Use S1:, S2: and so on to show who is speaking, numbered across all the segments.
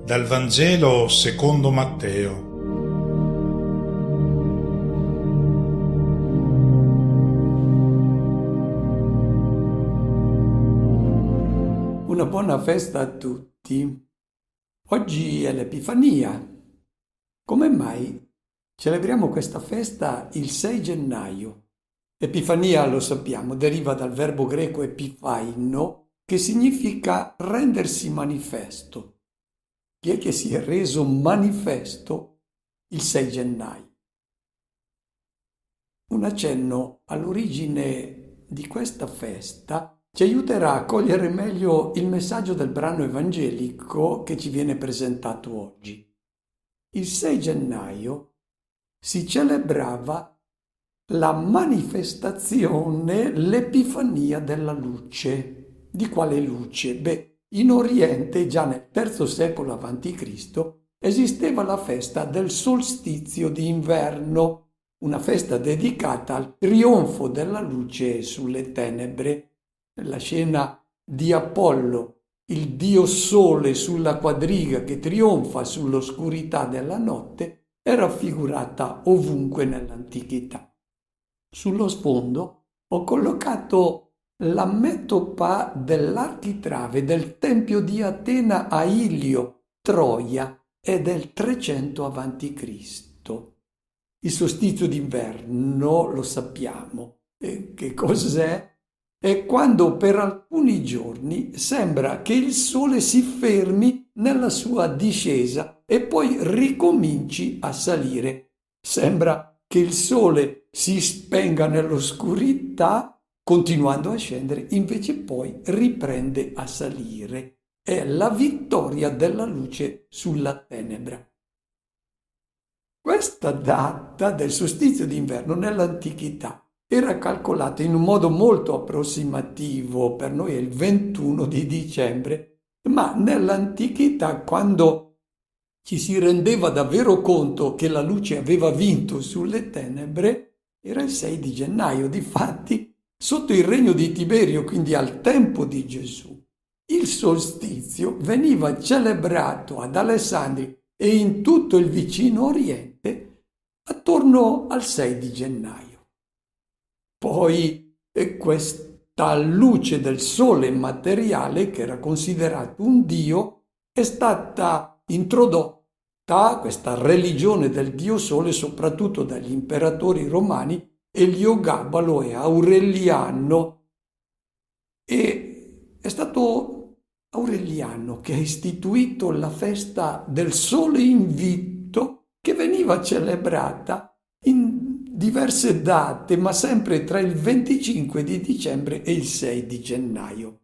S1: Dal Vangelo secondo Matteo.
S2: Una buona festa a tutti. Oggi è l'Epifania. Come mai celebriamo questa festa il 6 gennaio? Epifania, lo sappiamo, deriva dal verbo greco epiphaino, che significa rendersi manifesto. Chi è che si è reso manifesto il 6 gennaio? Un accenno all'origine di questa festa ci aiuterà a cogliere meglio il messaggio del brano evangelico che ci viene presentato oggi. Il 6 gennaio si celebrava la manifestazione, l'Epifania della luce. Di quale luce? In Oriente, già nel III secolo a.C., esisteva la festa del solstizio di inverno, una festa dedicata al trionfo della luce sulle tenebre. La scena di Apollo, il dio sole sulla quadriga che trionfa sull'oscurità della notte, è raffigurata ovunque nell'antichità. Sullo sfondo ho collocato la metopa dell'architrave del Tempio di Atena a Ilio, Troia, è del 300 a.C. Il solstizio d'inverno, lo sappiamo. Che cos'è? È quando per alcuni giorni sembra che il sole si fermi nella sua discesa e poi ricominci a salire. Sembra che il sole si spenga nell'oscurità continuando a scendere, invece poi riprende a salire. È la vittoria della luce sulla tenebra. Questa data del solstizio d'inverno nell'antichità era calcolata in un modo molto approssimativo, per noi è il 21 di dicembre, ma nell'antichità, quando ci si rendeva davvero conto che la luce aveva vinto sulle tenebre, era il 6 di gennaio. Difatti, sotto il regno di Tiberio, quindi al tempo di Gesù, il solstizio veniva celebrato ad Alessandria e in tutto il vicino Oriente attorno al 6 di gennaio. Poi questa luce del sole materiale, che era considerato un dio, è stata introdotta, questa religione del dio sole, soprattutto dagli imperatori romani Eliogabalo e Aureliano, e è stato Aureliano che ha istituito la festa del sole invitto, che veniva celebrata in diverse date, ma sempre tra il 25 di dicembre e il 6 di gennaio.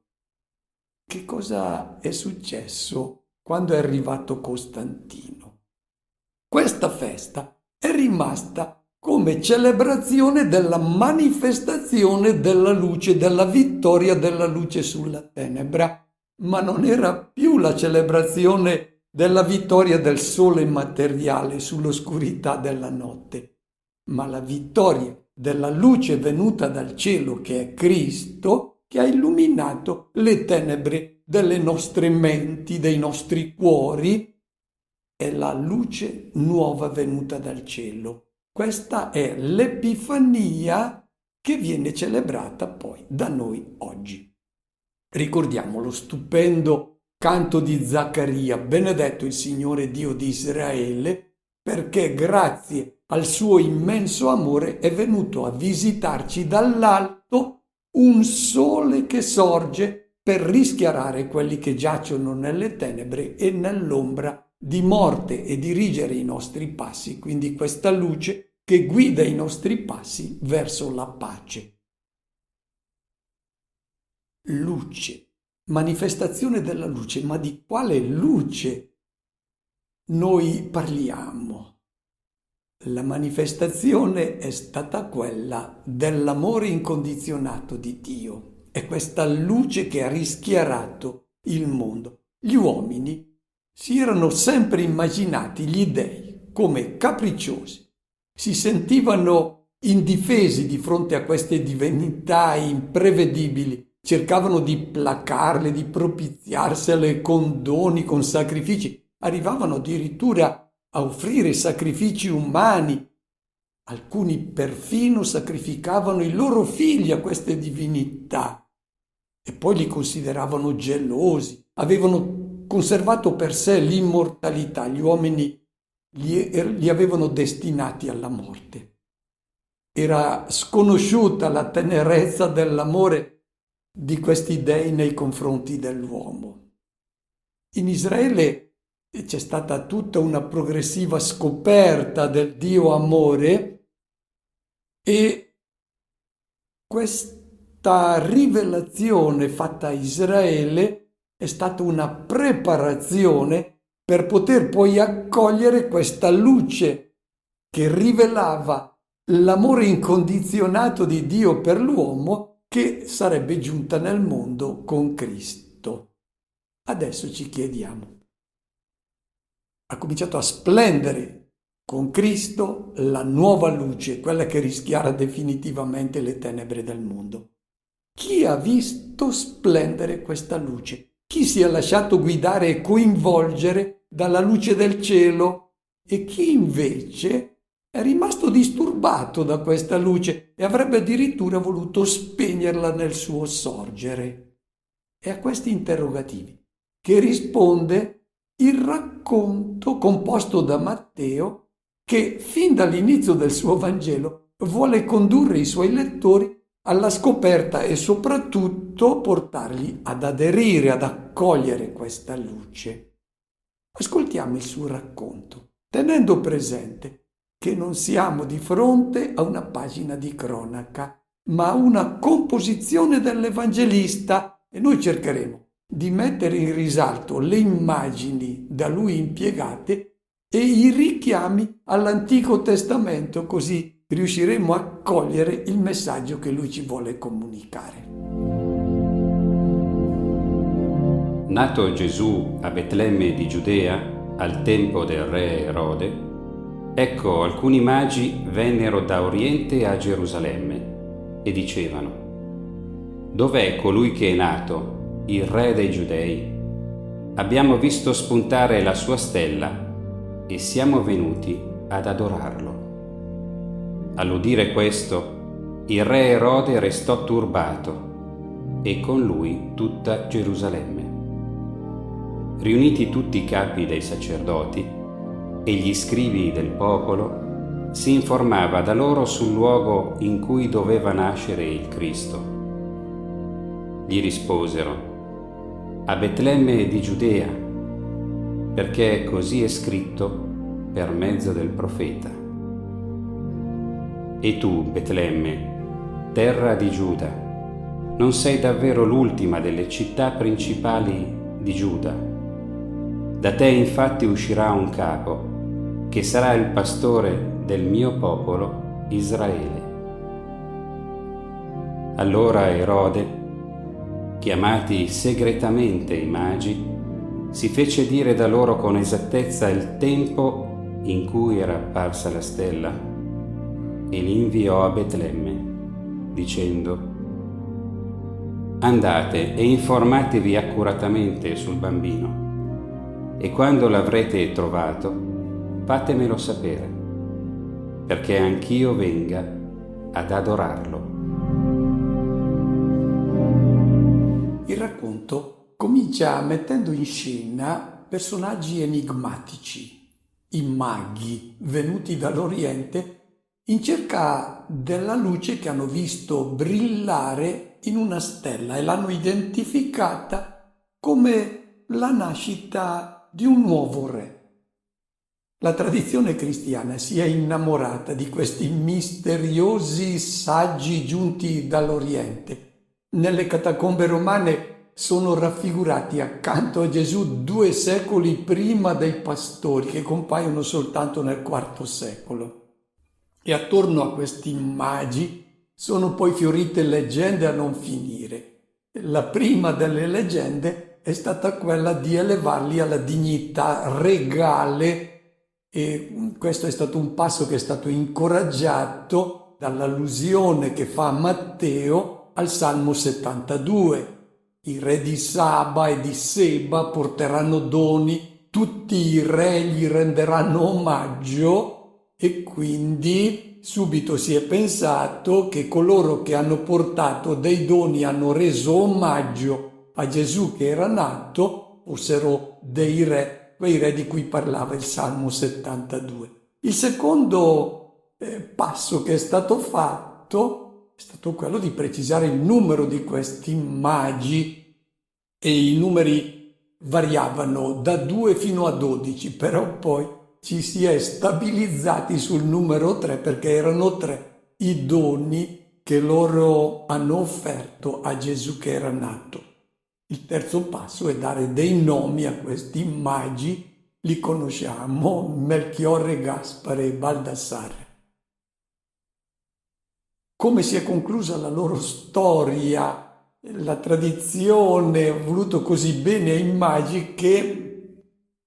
S2: Che cosa è successo quando è arrivato Costantino? Questa festa è rimasta come celebrazione della manifestazione della luce, della vittoria della luce sulla tenebra, ma non era più la celebrazione della vittoria del sole materiale sull'oscurità della notte, ma la vittoria della luce venuta dal cielo, che è Cristo, che ha illuminato le tenebre delle nostre menti, dei nostri cuori. È la luce nuova venuta dal cielo. Questa è l'Epifania che viene celebrata poi da noi oggi. Ricordiamo lo stupendo canto di Zaccaria: benedetto il Signore Dio di Israele, perché grazie al suo immenso amore è venuto a visitarci dall'alto un sole che sorge per rischiarare quelli che giacciono nelle tenebre e nell'ombra di morte e dirigere i nostri passi, quindi questa luce che guida i nostri passi verso la pace. Luce, manifestazione della luce, ma di quale luce noi parliamo? La manifestazione è stata quella dell'amore incondizionato di Dio. È questa luce che ha rischiarato il mondo. Gli uomini si erano sempre immaginati gli dei come capricciosi, si sentivano indifesi di fronte a queste divinità imprevedibili, cercavano di placarle, di propiziarsele con doni, con sacrifici, arrivavano addirittura a offrire sacrifici umani. Alcuni perfino sacrificavano i loro figli a queste divinità e poi li consideravano gelosi. Avevano conservato per sé l'immortalità, gli uomini li avevano destinati alla morte. Era sconosciuta la tenerezza dell'amore di questi dei nei confronti dell'uomo. In Israele c'è stata tutta una progressiva scoperta del Dio amore e questa rivelazione fatta a Israele è stata una preparazione per poter poi accogliere questa luce che rivelava l'amore incondizionato di Dio per l'uomo che sarebbe giunta nel mondo con Cristo. Adesso ci chiediamo: ha cominciato a splendere con Cristo la nuova luce, quella che rischiara definitivamente le tenebre del mondo. Chi ha visto splendere questa luce? Chi si è lasciato guidare e coinvolgere dalla luce del cielo? E chi invece è rimasto disturbato da questa luce e avrebbe addirittura voluto spegnerla nel suo sorgere? È a questi interrogativi che risponde il racconto composto da Matteo, che fin dall'inizio del suo Vangelo vuole condurre i suoi lettori alla scoperta e soprattutto portarli ad aderire, ad accogliere questa luce. Ascoltiamo il suo racconto, tenendo presente che non siamo di fronte a una pagina di cronaca, ma a una composizione dell'Evangelista, e noi cercheremo di mettere in risalto le immagini da lui impiegate e i richiami all'Antico Testamento, così riusciremo a cogliere il messaggio che lui ci vuole comunicare.
S3: Nato Gesù a Betlemme di Giudea, al tempo del re Erode, ecco alcuni magi vennero da Oriente a Gerusalemme e dicevano: Dov'è colui che è nato, il re dei Giudei? Abbiamo visto spuntare la sua stella e siamo venuti ad adorarlo. All'udire questo, il re Erode restò turbato e con lui tutta Gerusalemme. Riuniti tutti i capi dei sacerdoti e gli scribi del popolo, si informava da loro sul luogo in cui doveva nascere il Cristo. Gli risposero: a Betlemme di Giudea, perché così è scritto per mezzo del profeta. E tu, Betlemme, terra di Giuda, non sei davvero l'ultima delle città principali di Giuda. Da te infatti uscirà un capo, che sarà il pastore del mio popolo Israele. Allora Erode, chiamati segretamente i magi, si fece dire da loro con esattezza il tempo in cui era apparsa la stella e li inviò a Betlemme, dicendo: andate e informatevi accuratamente sul bambino, e quando l'avrete trovato, fatemelo sapere, perché anch'io venga ad adorarlo.
S2: Il racconto comincia mettendo in scena personaggi enigmatici, i maghi venuti dall'Oriente in cerca della luce che hanno visto brillare in una stella e l'hanno identificata come la nascita di un nuovo re. La tradizione cristiana si è innamorata di questi misteriosi saggi giunti dall'Oriente. Nelle catacombe romane sono raffigurati accanto a Gesù 2 secoli prima dei pastori, che compaiono soltanto nel IV secolo. E attorno a questi magi sono poi fiorite leggende a non finire. La prima delle leggende è stata quella di elevarli alla dignità regale, e questo è stato un passo che è stato incoraggiato dall'allusione che fa Matteo al Salmo 72. I re di Saba e di Seba porteranno doni tutti i re gli renderanno omaggio e quindi subito si è pensato che coloro che hanno portato dei doni, hanno reso omaggio a Gesù che era nato, fossero dei re, quei re di cui parlava il Salmo 72. Il secondo passo che è stato fatto è stato quello di precisare il numero di questi magi, e i numeri variavano da 2 fino a 12, però poi ci si è stabilizzati sul numero 3 perché erano 3 i doni che loro hanno offerto a Gesù che era nato. Il terzo passo è dare dei nomi a questi magi, li conosciamo: Melchiorre, Gaspare e Baldassarre. Come si è conclusa la loro storia? La tradizione ha voluto così bene ai magi che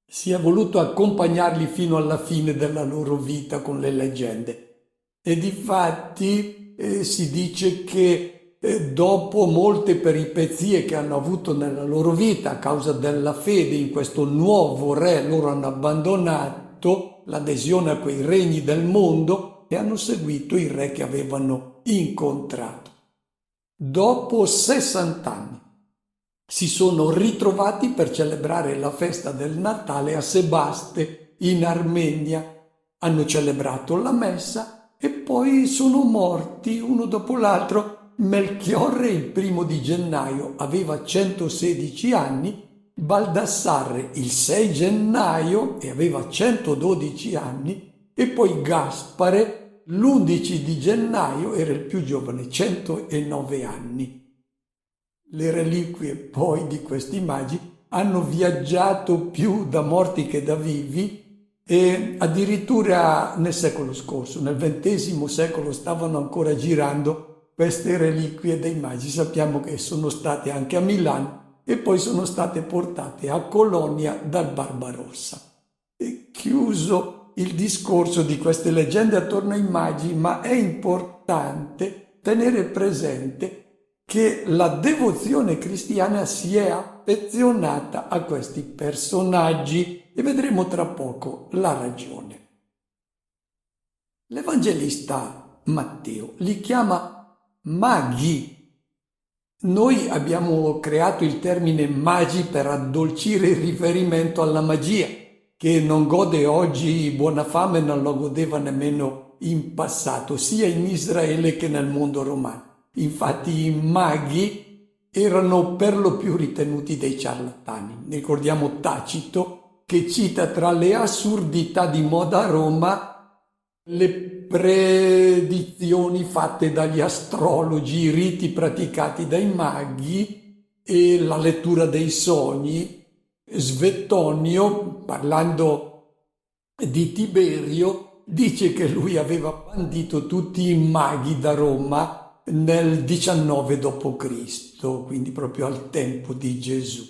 S2: si è voluto accompagnarli fino alla fine della loro vita con le leggende. E difatti si dice che dopo molte peripezie che hanno avuto nella loro vita a causa della fede in questo nuovo re, loro hanno abbandonato l'adesione a quei regni del mondo e hanno seguito i re che avevano incontrato. Dopo 60 anni si sono ritrovati per celebrare la festa del Natale a Sebaste in Armenia. Hanno celebrato la messa e poi sono morti uno dopo l'altro. Melchiorre il 1 gennaio aveva 116 anni, Baldassarre il 6 gennaio e aveva 112 anni e poi Gaspare l'11 gennaio era il più giovane, 109 anni. Le reliquie poi di questi magi hanno viaggiato più da morti che da vivi e addirittura nel secolo scorso, nel XX secolo, stavano ancora girando queste reliquie dei magi. Sappiamo che sono state anche a Milano e poi sono state portate a Colonia dal Barbarossa. E chiuso il discorso di queste leggende attorno ai magi, ma è importante tenere presente che la devozione cristiana si è affezionata a questi personaggi e vedremo tra poco la ragione. L'Evangelista Matteo li chiama maghi. Noi abbiamo creato il termine magi per addolcire il riferimento alla magia, che non gode oggi buona fama e non lo godeva nemmeno in passato, sia in Israele che nel mondo romano. Infatti i maghi erano per lo più ritenuti dei ciarlatani. Ricordiamo Tacito che cita tra le assurdità di moda a Roma le predizioni fatte dagli astrologi, i riti praticati dai maghi e la lettura dei sogni. Svettonio, parlando di Tiberio, dice che lui aveva bandito tutti i maghi da Roma nel 19 d.C., quindi proprio al tempo di Gesù.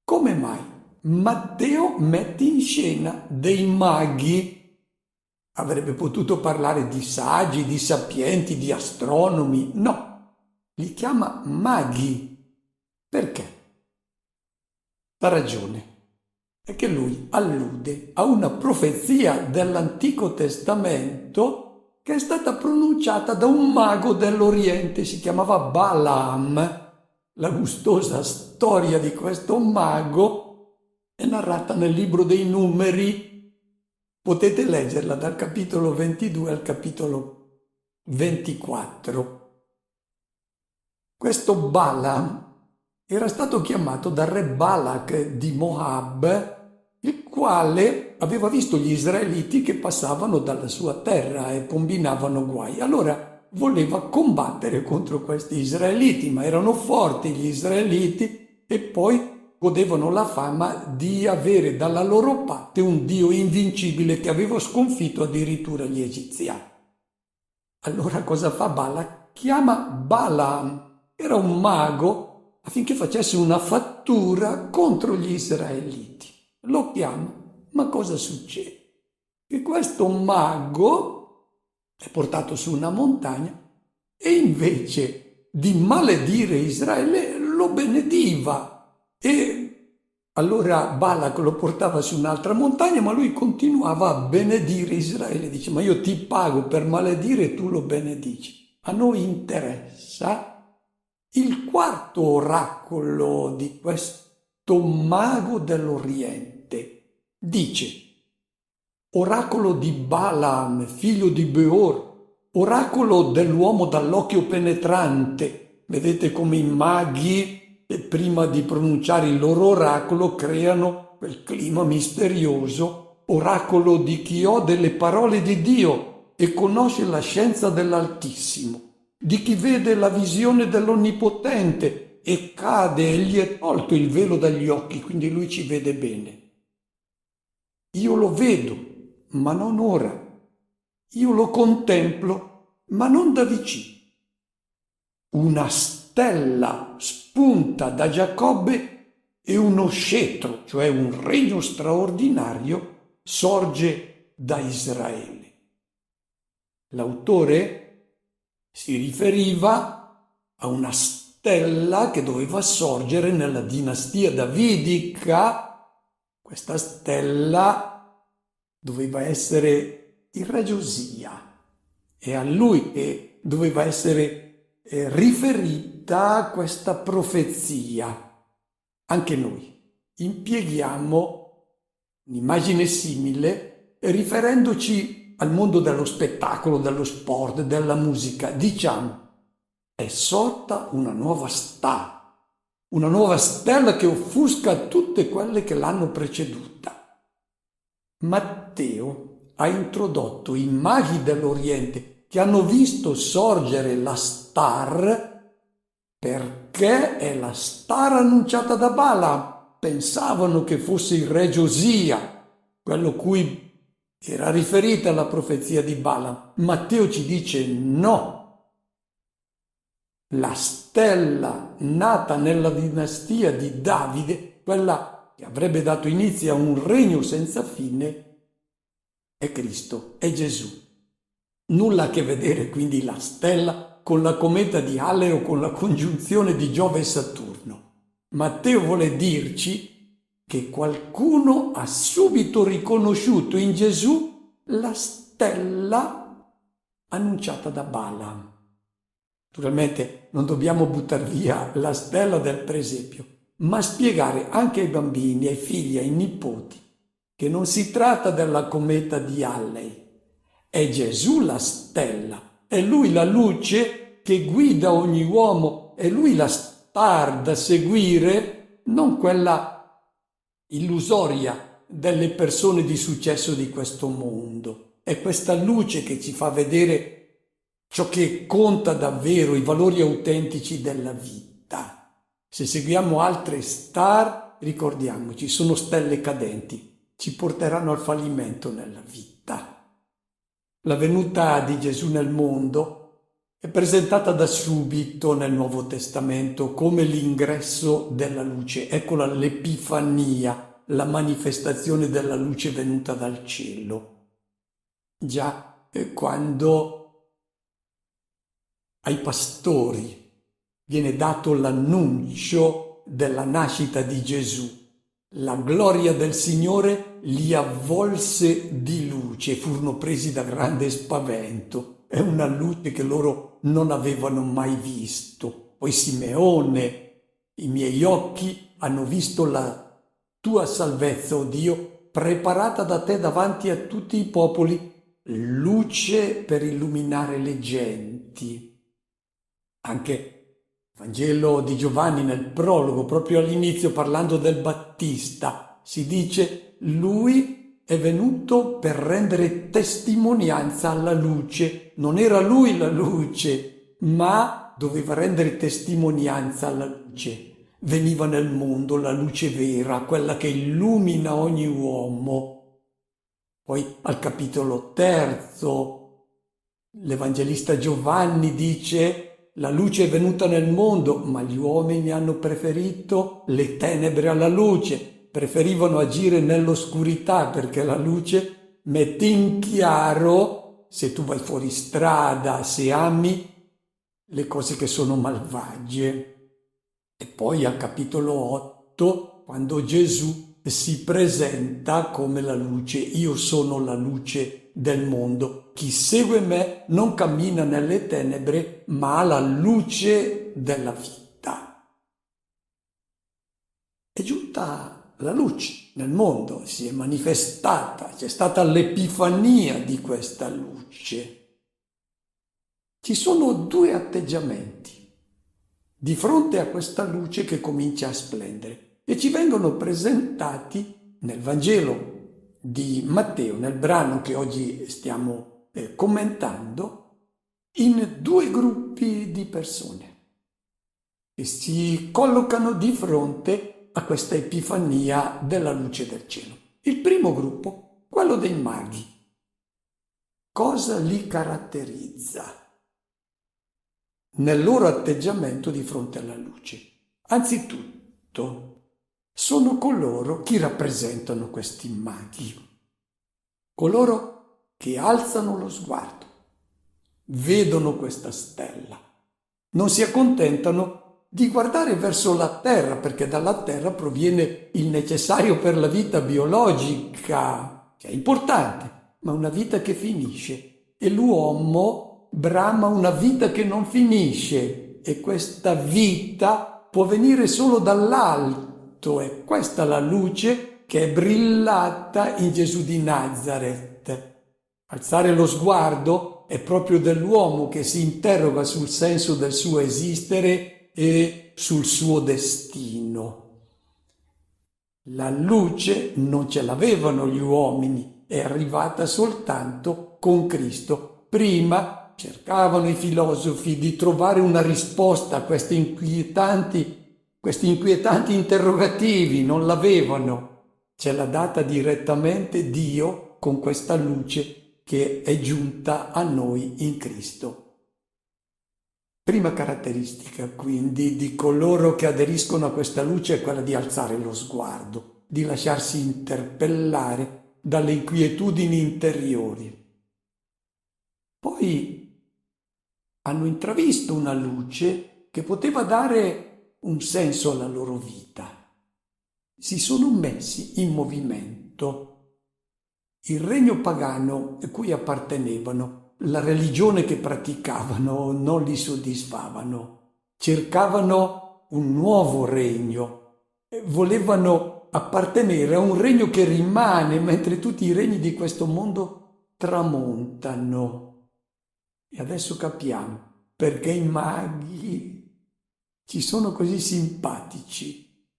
S2: Come mai? Matteo mette in scena dei maghi. Avrebbe potuto parlare di saggi, di sapienti, di astronomi. No, li chiama maghi. Perché? La ragione è che lui allude a una profezia dell'Antico Testamento che è stata pronunciata da un mago dell'Oriente, si chiamava Balaam. La gustosa storia di questo mago è narrata nel libro dei Numeri. Potete leggerla dal capitolo 22 al capitolo 24. Questo Balaam era stato chiamato dal re Balak di Moab, il quale aveva visto gli israeliti che passavano dalla sua terra e combinavano guai. Allora voleva combattere contro questi israeliti, ma erano forti gli israeliti e poi godevano la fama di avere dalla loro parte un dio invincibile che aveva sconfitto addirittura gli egiziani. Allora cosa fa Balak? Chiama Balaam, era un mago, affinché facesse una fattura contro gli israeliti. Lo chiama, ma cosa succede? Che questo mago è portato su una montagna e invece di maledire Israele lo benediva. E allora Balak lo portava su un'altra montagna, ma lui continuava a benedire Israele. Dice, ma io ti pago per maledire e tu lo benedici. A noi interessa il quarto oracolo di questo mago dell'Oriente. Dice, oracolo di Balaam, figlio di Beor, oracolo dell'uomo dall'occhio penetrante. Vedete come i maghi, prima di pronunciare il loro oracolo, creano quel clima misterioso. Oracolo di chi ode le parole di Dio e conosce la scienza dell'Altissimo, di chi vede la visione dell'Onnipotente e cade e gli è tolto il velo dagli occhi, quindi lui ci vede bene. Io lo vedo, ma non ora. Io lo contemplo, ma non da vicino. Una stella spunta da Giacobbe e uno scettro, cioè un regno straordinario, sorge da Israele. L'autore si riferiva a una stella che doveva sorgere nella dinastia davidica. Questa stella doveva essere il re Giosia, e a lui che doveva essere riferita questa profezia. Anche noi impieghiamo un'immagine simile riferendoci al mondo dello spettacolo, dello sport, della musica. Diciamo, è sorta una nuova stella che offusca tutte quelle che l'hanno preceduta. Matteo ha introdotto i maghi dell'Oriente che hanno visto sorgere la star perché è la star annunciata da Balaam. Pensavano che fosse il re Giosia, quello cui era riferita la profezia di Balaam. Matteo ci dice no. La stella nata nella dinastia di Davide, quella che avrebbe dato inizio a un regno senza fine, è Cristo, è Gesù. Nulla a che vedere quindi la stella con la cometa di Halley o con la congiunzione di Giove e Saturno. Matteo vuole dirci che qualcuno ha subito riconosciuto in Gesù la stella annunciata da Balaam. Naturalmente non dobbiamo buttare via la stella del presepio, ma spiegare anche ai bambini, ai figli, ai nipoti che non si tratta della cometa di Halley. È Gesù la stella, è Lui la luce che guida ogni uomo, è Lui la star da seguire, non quella illusoria delle persone di successo di questo mondo. È questa luce che ci fa vedere ciò che conta davvero, i valori autentici della vita. Se seguiamo altre star, ricordiamoci, sono stelle cadenti, ci porteranno al fallimento nella vita. La venuta di Gesù nel mondo è presentata da subito nel Nuovo Testamento come l'ingresso della luce. Eccola l'Epifania, la manifestazione della luce venuta dal cielo. Già quando ai pastori viene dato l'annuncio della nascita di Gesù, la gloria del Signore li avvolse di luce, furono presi da grande spavento. È una luce che loro non avevano mai visto. Poi Simeone, i miei occhi hanno visto la tua salvezza, o Dio, preparata da te davanti a tutti i popoli, luce per illuminare le genti. Anche Vangelo di Giovanni nel prologo, proprio all'inizio, parlando del Battista, si dice: lui è venuto per rendere testimonianza alla luce. Non era lui la luce, ma doveva rendere testimonianza alla luce. Veniva nel mondo la luce vera, quella che illumina ogni uomo. Poi al capitolo 3, l'Evangelista Giovanni dice: la luce è venuta nel mondo, ma gli uomini hanno preferito le tenebre alla luce, preferivano agire nell'oscurità perché la luce mette in chiaro, se tu vai fuori strada, se ami, le cose che sono malvagie. E poi al capitolo 8, quando Gesù si presenta come la luce. Io sono la luce del mondo. Chi segue me non cammina nelle tenebre, ma ha la luce della vita. È giunta la luce nel mondo, si è manifestata, c'è stata l'epifania di questa luce. Ci sono due atteggiamenti di fronte a questa luce che comincia a splendere e ci vengono presentati nel Vangelo di Matteo, nel brano che oggi stiamo commentando, in due gruppi di persone che si collocano di fronte a questa epifania della luce del cielo. Il primo gruppo, quello dei maghi. Cosa li caratterizza nel loro atteggiamento di fronte alla luce? Anzitutto, sono coloro che rappresentano questi maghi, coloro che alzano lo sguardo, vedono questa stella, non si accontentano di guardare verso la terra, perché dalla terra proviene il necessario per la vita biologica, che è importante, ma una vita che finisce, e l'uomo brama una vita che non finisce, e questa vita può venire solo dall'alto, e questa è la luce che è brillata in Gesù di Nazareth. Alzare lo sguardo è proprio dell'uomo che si interroga sul senso del suo esistere e sul suo destino. La luce non ce l'avevano gli uomini, è arrivata soltanto con Cristo. Prima cercavano i filosofi di trovare una risposta a questi inquietanti interrogativi, non l'avevano. Ce l'ha data direttamente Dio con questa luce che è giunta a noi in Cristo. Prima caratteristica, quindi, di coloro che aderiscono a questa luce è quella di alzare lo sguardo, di lasciarsi interpellare dalle inquietudini interiori. Poi hanno intravisto una luce che poteva dare un senso alla loro vita. Si sono messi in movimento. Il regno pagano a cui appartenevano, la religione che praticavano, non li soddisfavano. Cercavano un nuovo regno. Volevano appartenere a un regno che rimane, mentre tutti i regni di questo mondo tramontano. E adesso capiamo perché i maghi ci sono così simpatici.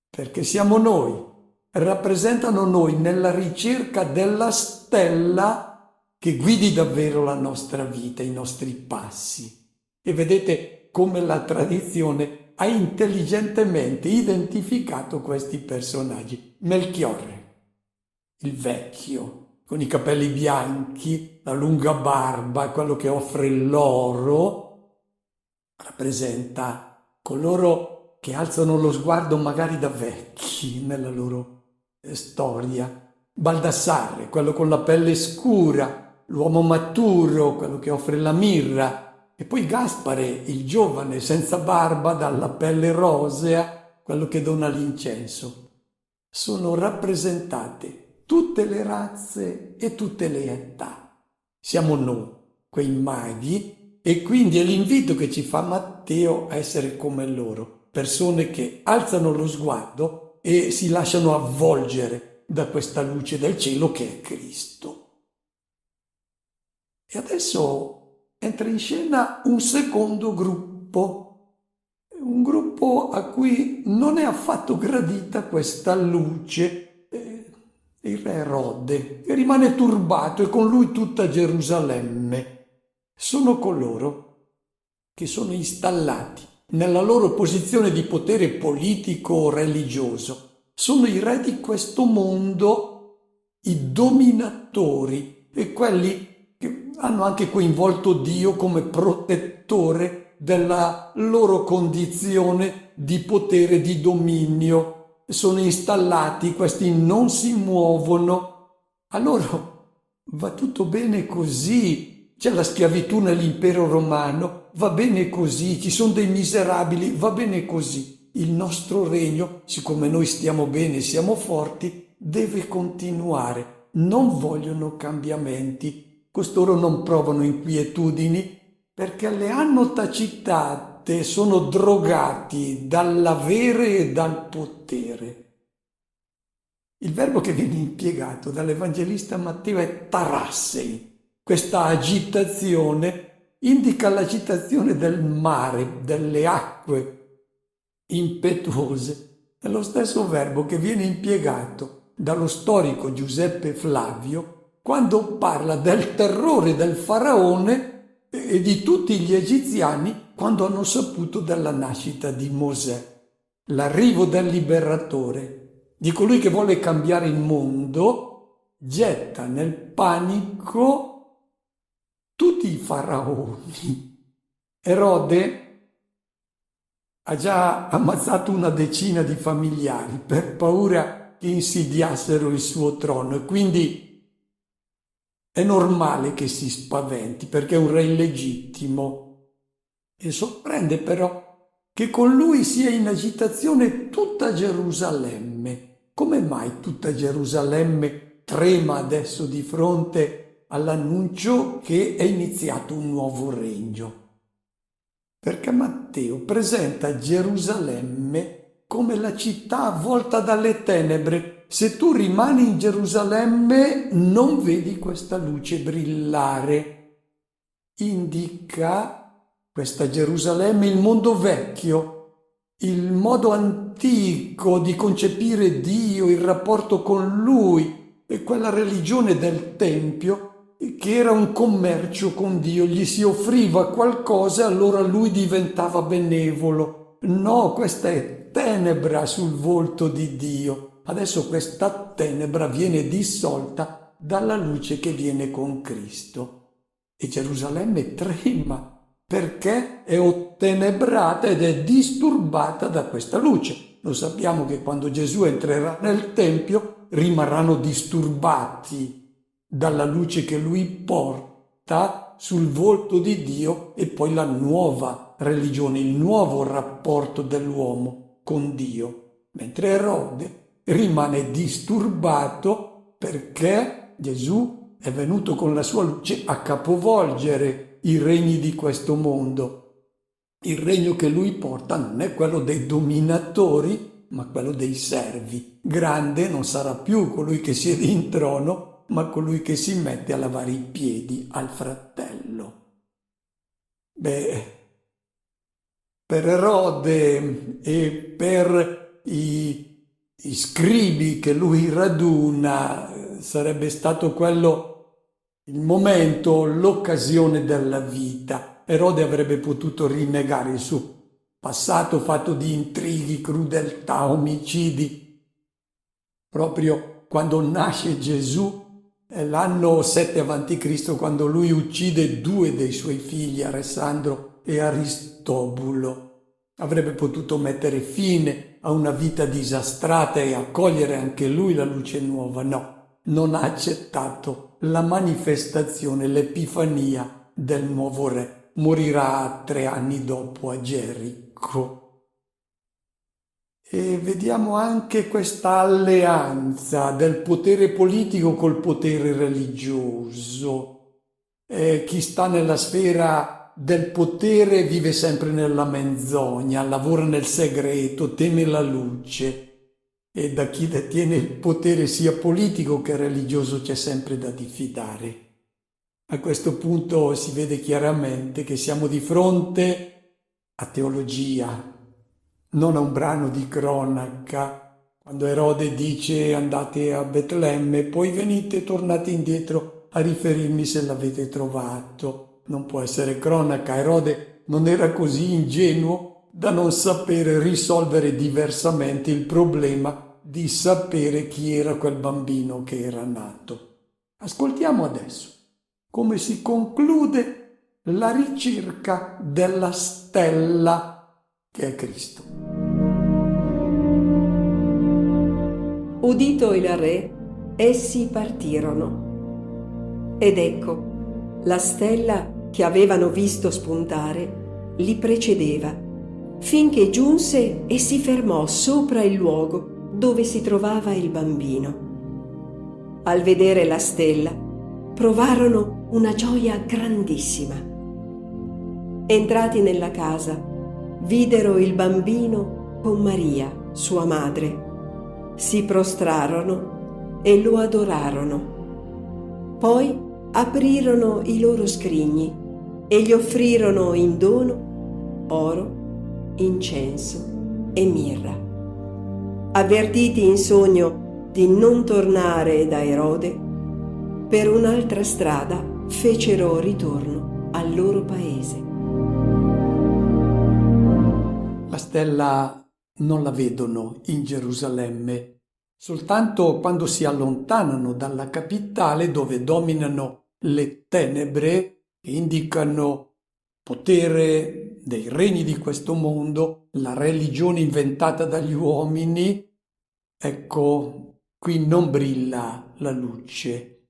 S2: Perché siamo noi, rappresentano noi nella ricerca della stella che guidi davvero la nostra vita, i nostri passi. E vedete come la tradizione ha intelligentemente identificato questi personaggi. Melchiorre, il vecchio, con i capelli bianchi, la lunga barba, quello che offre l'oro, rappresenta coloro che alzano lo sguardo magari da vecchi nella loro storia. Baldassarre, quello con la pelle scura, l'uomo maturo, quello che offre la mirra, e poi Gaspare, il giovane senza barba, dalla pelle rosea, quello che dona l'incenso. Sono rappresentate tutte le razze e tutte le età. Siamo noi, quei maghi, e quindi è l'invito che ci fa Matteo a essere come loro, persone che alzano lo sguardo e si lasciano avvolgere da questa luce del cielo che è Cristo. E adesso entra in scena un secondo gruppo, un gruppo a cui non è affatto gradita questa luce, il re Erode, che rimane turbato e con lui tutta Gerusalemme. Sono coloro che sono installati nella loro posizione di potere politico o religioso. Sono i re di questo mondo, i dominatori e quelli che hanno anche coinvolto Dio come protettore della loro condizione di potere, di dominio. Sono installati, questi non si muovono. A loro va tutto bene così. C'è la schiavitù nell'impero romano, va bene così. Ci sono dei miserabili, va bene così. il nostro regno, siccome noi stiamo bene, siamo forti, deve continuare. Non vogliono cambiamenti. Costoro non provano inquietudini perché le hanno tacitate, sono drogati dall'avere e dal potere. Il verbo che viene impiegato dall'Evangelista Matteo è tarassei. Questa agitazione indica l'agitazione del mare, delle acque impetuose. È lo stesso verbo che viene impiegato dallo storico Giuseppe Flavio quando parla del terrore del faraone e di tutti gli egiziani quando hanno saputo della nascita di Mosè. L'arrivo del liberatore, di colui che vuole cambiare il mondo, getta nel panico tutti i faraoni. Erode ha già ammazzato una decina di familiari per paura che insidiassero il suo trono e quindi è normale che si spaventi perché è un re illegittimo. E sorprende però che con lui sia in agitazione tutta Gerusalemme. Come mai tutta Gerusalemme trema adesso di fronte all'annuncio che è iniziato un nuovo regno? Perché Matteo presenta Gerusalemme come la città avvolta dalle tenebre. Se tu rimani in Gerusalemme non vedi questa luce brillare. Indica questa Gerusalemme il mondo vecchio, il modo antico di concepire Dio, il rapporto con Lui e quella religione del Tempio che era un commercio con Dio, gli si offriva qualcosa e allora Lui diventava benevolo. No, questa è tenebra sul volto di Dio. Adesso questa tenebra viene dissolta dalla luce che viene con Cristo. E Gerusalemme trema perché è ottenebrata ed è disturbata da questa luce. Lo sappiamo che quando Gesù entrerà nel Tempio rimarranno disturbati dalla luce che lui porta sul volto di Dio e poi la nuova religione, il nuovo rapporto dell'uomo con Dio. Mentre Erode rimane disturbato perché Gesù è venuto con la sua luce a capovolgere i regni di questo mondo. Il regno che lui porta non è quello dei dominatori, ma quello dei servi. Grande non sarà più colui che siede in trono, ma colui che si mette a lavare i piedi al fratello. Per Erode e per i scribi che lui raduna sarebbe stato quello il momento, l'occasione della vita. Erode avrebbe potuto rinnegare il suo passato fatto di intrighi, crudeltà, omicidi. Proprio quando nasce Gesù, è l'anno 7 a.C., quando lui uccide 2 dei suoi figli, Alessandro e Aristobulo. Avrebbe potuto mettere fine a una vita disastrata e accogliere anche lui la luce nuova. No, non ha accettato la manifestazione, l'epifania del nuovo re. Morirà 3 anni dopo a Gerico. E vediamo anche questa alleanza del potere politico col potere religioso. Chi sta nella sfera del potere vive sempre nella menzogna, lavora nel segreto, teme la luce. E da chi detiene il potere sia politico che religioso c'è sempre da diffidare. A questo punto si vede chiaramente che siamo di fronte a teologia, non a un brano di cronaca. Quando Erode dice andate a Betlemme, poi venite, tornate indietro a riferirmi se l'avete trovato. Non può essere cronaca. Erode non era così ingenuo da non sapere risolvere diversamente il problema di sapere chi era quel bambino che era nato. Ascoltiamo adesso come si conclude la ricerca della stella che è Cristo.
S4: Udito il re, essi partirono. Ed ecco, la stella che avevano visto spuntare li precedeva, finché giunse e si fermò sopra il luogo dove si trovava il bambino. Al vedere la stella, provarono una gioia grandissima. Entrati nella casa, videro il bambino con Maria, sua madre. Si prostrarono e lo adorarono. Poi aprirono i loro scrigni e gli offrirono in dono oro, incenso e mirra. Avvertiti in sogno di non tornare da Erode, per un'altra strada fecero ritorno al loro paese.
S2: La stella non la vedono in Gerusalemme, soltanto quando si allontanano dalla capitale dove dominano le tenebre che indicano potere dei regni di questo mondo, la religione inventata dagli uomini. Ecco, qui non brilla la luce.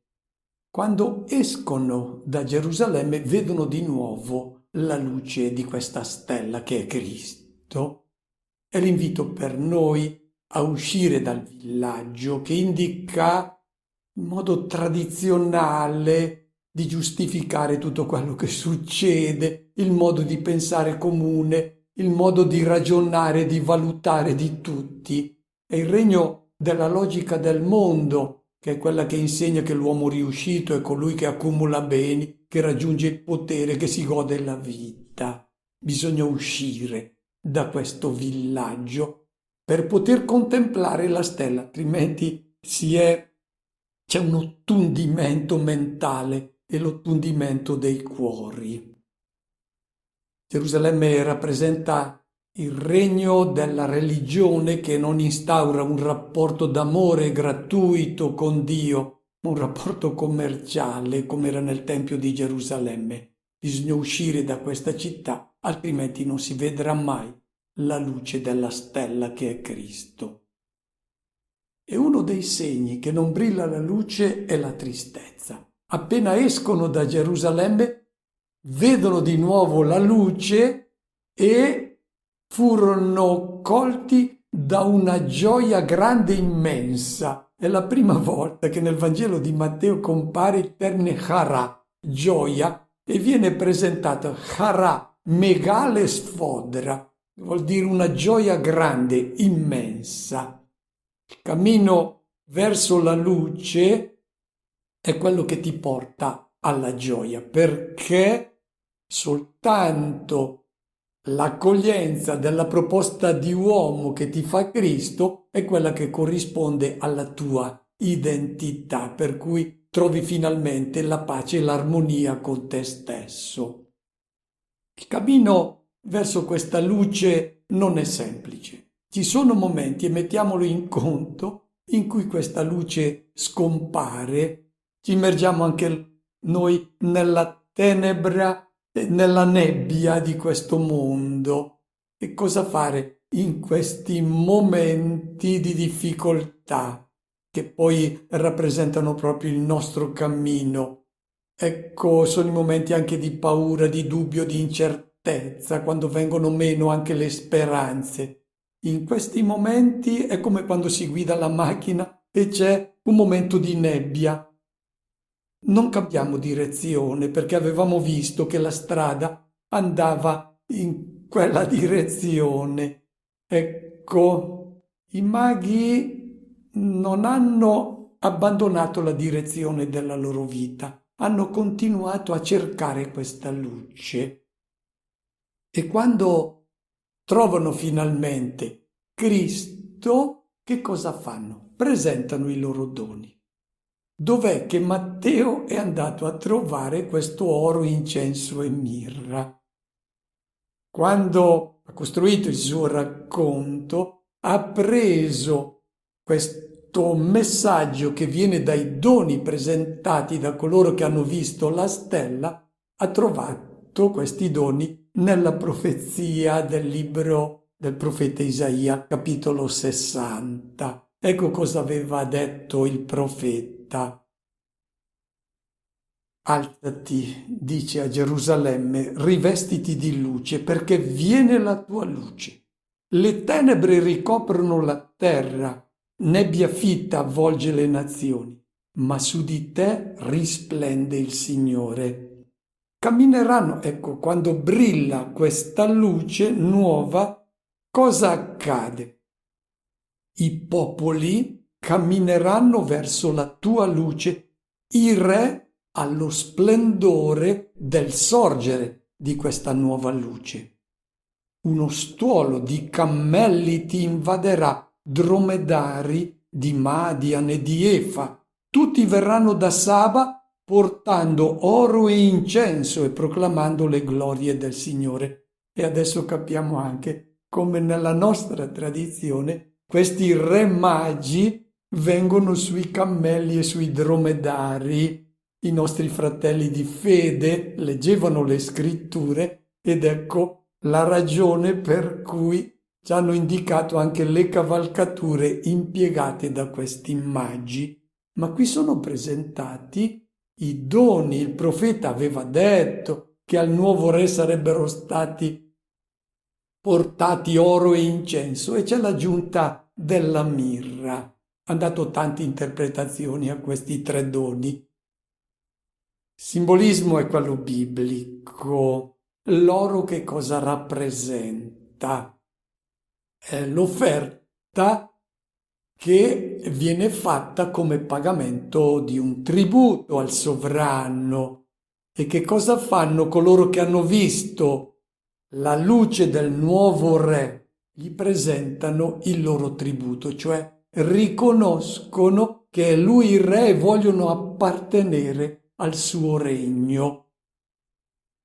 S2: Quando escono da Gerusalemme vedono di nuovo la luce di questa stella che è Cristo. È l'invito per noi a uscire dal villaggio che indica in modo tradizionale di giustificare tutto quello che succede, il modo di pensare comune, il modo di ragionare, di valutare di tutti. È il regno della logica del mondo, che è quella che insegna che l'uomo riuscito è colui che accumula beni, che raggiunge il potere, che si gode la vita. Bisogna uscire da questo villaggio per poter contemplare la stella, altrimenti c'è un ottundimento mentale e l'ottundimento dei cuori. Gerusalemme rappresenta il regno della religione che non instaura un rapporto d'amore gratuito con Dio, ma un rapporto commerciale come era nel Tempio di Gerusalemme. Bisogna uscire da questa città, altrimenti non si vedrà mai la luce della stella che è Cristo. E uno dei segni che non brilla la luce è la tristezza. Appena escono da Gerusalemme, vedono di nuovo la luce e furono colti da una gioia grande e immensa. È la prima volta che nel Vangelo di Matteo compare il termine chara, gioia, e viene presentato chara, megale sfodra, vuol dire una gioia grande, immensa. Il cammino verso la luce è quello che ti porta alla gioia, perché soltanto l'accoglienza della proposta di uomo che ti fa Cristo è quella che corrisponde alla tua identità, per cui trovi finalmente la pace e l'armonia con te stesso. Il cammino verso questa luce non è semplice. Ci sono momenti, e mettiamolo in conto, in cui questa luce scompare, ci immergiamo anche noi nella tenebra, nella nebbia di questo mondo. E cosa fare in questi momenti di difficoltà che poi rappresentano proprio il nostro cammino? Ecco, sono i momenti anche di paura, di dubbio, di incertezza, quando vengono meno anche le speranze. In questi momenti è come quando si guida la macchina e c'è un momento di nebbia. Non cambiamo direzione perché avevamo visto che la strada andava in quella direzione. Ecco, i maghi non hanno abbandonato la direzione della loro vita, hanno continuato a cercare questa luce. E quando trovano finalmente Cristo, che cosa fanno? Presentano i loro doni. Dov'è che Matteo è andato a trovare questo oro, incenso e mirra? Quando ha costruito il suo racconto, ha preso questo messaggio che viene dai doni presentati da coloro che hanno visto la stella, ha trovato questi doni nella profezia del libro del profeta Isaia, capitolo 60. Ecco cosa aveva detto il profeta. Alzati, dice a Gerusalemme, rivestiti di luce, perché viene la tua luce. Le tenebre ricoprono la terra, nebbia fitta avvolge le nazioni, ma su di te risplende il Signore. Cammineranno, ecco, quando brilla questa luce nuova, cosa accade? I popoli cammineranno verso la tua luce, i re allo splendore del sorgere di questa nuova luce. Uno stuolo di cammelli ti invaderà, dromedari di Madian e di Efa. Tutti verranno da Saba portando oro e incenso e proclamando le glorie del Signore. E adesso capiamo anche come nella nostra tradizione questi re magi vengono sui cammelli e sui dromedari. I nostri fratelli di fede leggevano le scritture ed ecco la ragione per cui ci hanno indicato anche le cavalcature impiegate da questi magi. Ma qui sono presentati i doni. Il profeta aveva detto che al nuovo re sarebbero stati portati oro e incenso e c'è l'aggiunta della mirra. Han dato tante interpretazioni a questi 3 doni. Il simbolismo è quello biblico. L'oro che cosa rappresenta? È l'offerta che viene fatta come pagamento di un tributo al sovrano. E che cosa fanno coloro che hanno visto la luce del nuovo re? Gli presentano il loro tributo, cioè riconoscono che è lui il re e vogliono appartenere al suo regno.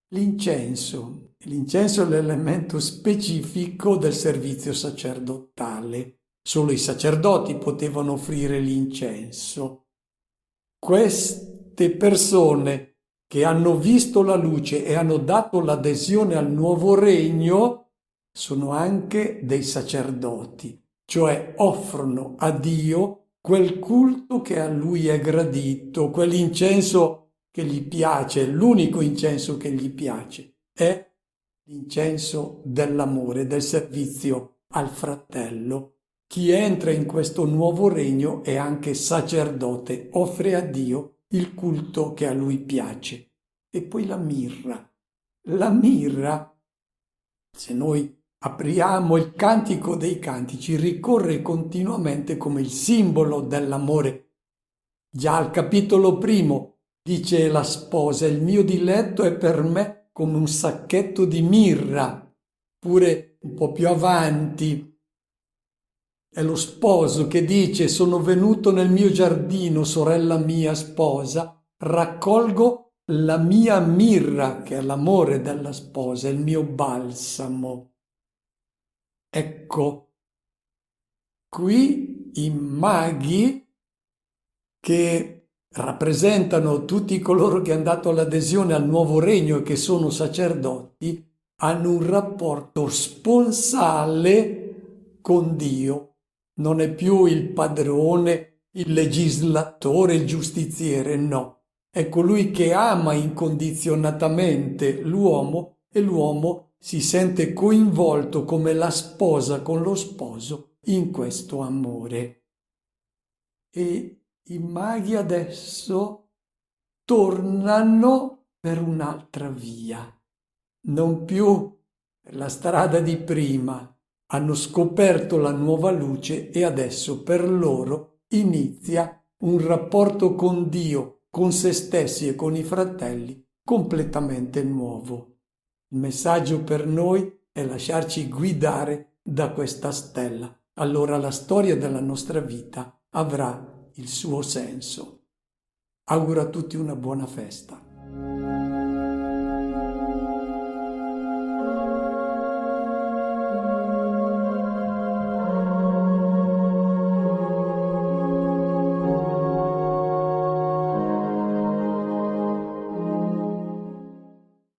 S2: L'incenso è l'elemento specifico del servizio sacerdotale. Solo i sacerdoti potevano offrire l'incenso. Queste persone che hanno visto la luce e hanno dato l'adesione al nuovo regno sono anche dei sacerdoti, cioè offrono a Dio quel culto che a lui è gradito, quell'incenso che gli piace, l'unico incenso che gli piace, è l'incenso dell'amore, del servizio al fratello. Chi entra in questo nuovo regno è anche sacerdote, offre a Dio il culto che a lui piace. E poi la mirra. La mirra, se noi apriamo il Cantico dei Cantici, ricorre continuamente come il simbolo dell'amore. Già al capitolo 1 dice la sposa, il mio diletto è per me come un sacchetto di mirra. Pure un po' più avanti è lo sposo che dice, sono venuto nel mio giardino, sorella mia sposa, raccolgo la mia mirra, che è l'amore della sposa, il mio balsamo. Ecco, qui i maghi che rappresentano tutti coloro che hanno dato l'adesione al nuovo regno e che sono sacerdoti, hanno un rapporto sponsale con Dio. Non è più il padrone, il legislatore, il giustiziere, no. È colui che ama incondizionatamente l'uomo e l'uomo si sente coinvolto come la sposa con lo sposo in questo amore. E i maghi adesso tornano per un'altra via, non più per la strada di prima. Hanno scoperto la nuova luce e adesso per loro inizia un rapporto con Dio, con se stessi e con i fratelli completamente nuovo. Il messaggio per noi è lasciarci guidare da questa stella. Allora la storia della nostra vita avrà il suo senso. Auguro a tutti una buona festa.